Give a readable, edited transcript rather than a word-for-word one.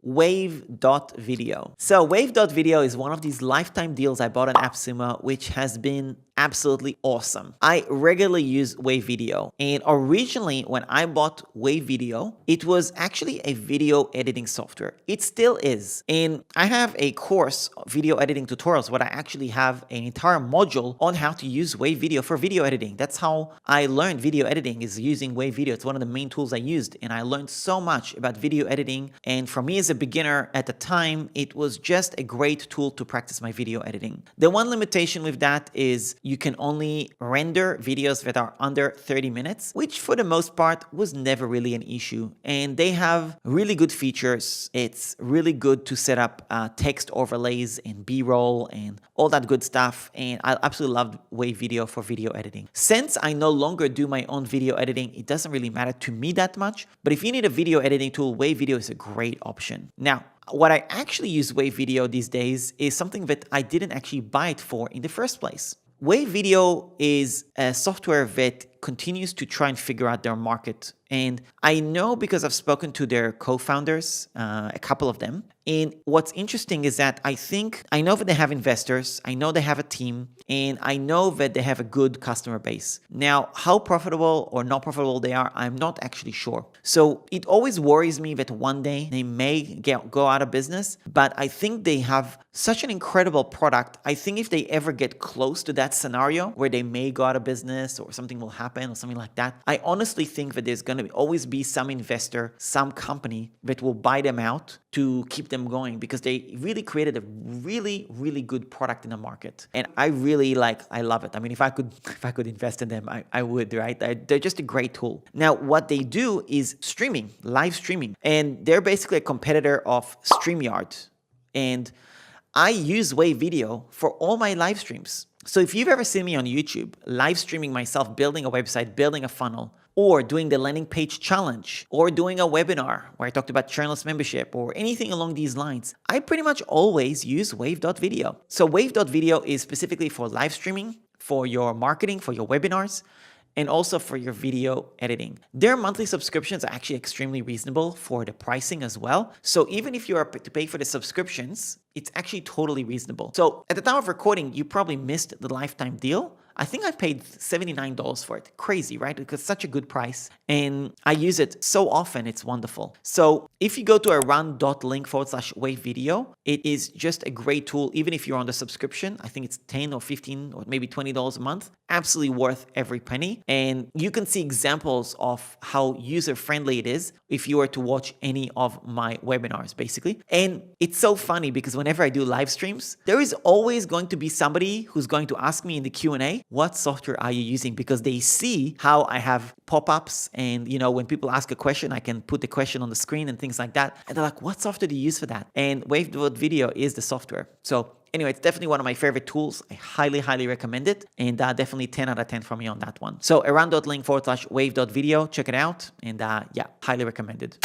WaveVideo. So WaveVideo is one of these lifetime deals I bought on AppSumo, which has been absolutely awesome. I regularly use WaveVideo, and originally when I bought WaveVideo, it was actually a video editing software. It still is. And I have a course, video editing tutorials, where I actually have an entire module on how to use WaveVideo for video editing. That's how I learned video editing, is using WaveVideo. It's one of the main tools I used, and I learned so much about video editing. And for me as a beginner at the time, it was just a great tool to practice my video editing. The one limitation with that is you can only render videos that are under 30 minutes, which for the most part was never really an issue. And they have really good features. It's really good to set up text overlays and B-roll and all that good stuff. And I absolutely love WaveVideo for video editing. Since I no longer do my own video editing, it doesn't really matter to me that much. But if you need a video editing tool, WaveVideo is a great option. Now, what I actually use WaveVideo these days is something that I didn't actually buy it for in the first place. WaveVideo is a software that continues to try and figure out their market. And I know because I've spoken to their co-founders, a couple of them. And what's interesting is that I know that they have investors, I know they have a team, and I know that they have a good customer base. Now, how profitable or not profitable they are, I'm not actually sure. So it always worries me that one day they may go out of business, but I think they have such an incredible product. I think if they ever get close to that scenario where they may go out of business or something will happen or something like that, I honestly think that there's going to always be some investor, some company that will buy them out to keep them going, because they really created a really, really good product in the market. And I love it. I mean, if I could invest in them, I would, right? They're just a great tool. Now, what they do is streaming, live streaming, and they're basically a competitor of StreamYard. And I use WaveVideo for all my live streams. So if you've ever seen me on YouTube, live streaming myself, building a website, building a funnel, or doing the landing page challenge, or doing a webinar where I talked about churnless membership, or anything along these lines, I pretty much always use Wave.video. So Wave.video is specifically for live streaming, for your marketing, for your webinars, and also for your video editing. Their monthly subscriptions are actually extremely reasonable for the pricing as well. So even if you are to pay for the subscriptions, it's actually totally reasonable. So at the time of recording, you probably missed the lifetime deal. I think I paid $79 for it. Crazy, right? Because it's such a good price. And I use it so often, it's wonderful. So if you go to around.link/WaveVideo, it is just a great tool, even if you're on the subscription. I think it's $10 or $15 or maybe $20 a month. Absolutely worth every penny. And you can see examples of how user-friendly it is if you were to watch any of my webinars, basically. And it's so funny because whenever I do live streams, there is always going to be somebody who's going to ask me in the Q&A, what software are you using? Because they see how I have pop-ups, and when people ask a question, I can put the question on the screen and things like that. And they're like, what software do you use for that? And WaveVideo is the software. So anyway, it's definitely one of my favorite tools. I highly, highly recommend it. And definitely 10 out of 10 for me on that one. So around.link/wave.video, check it out. And highly recommended.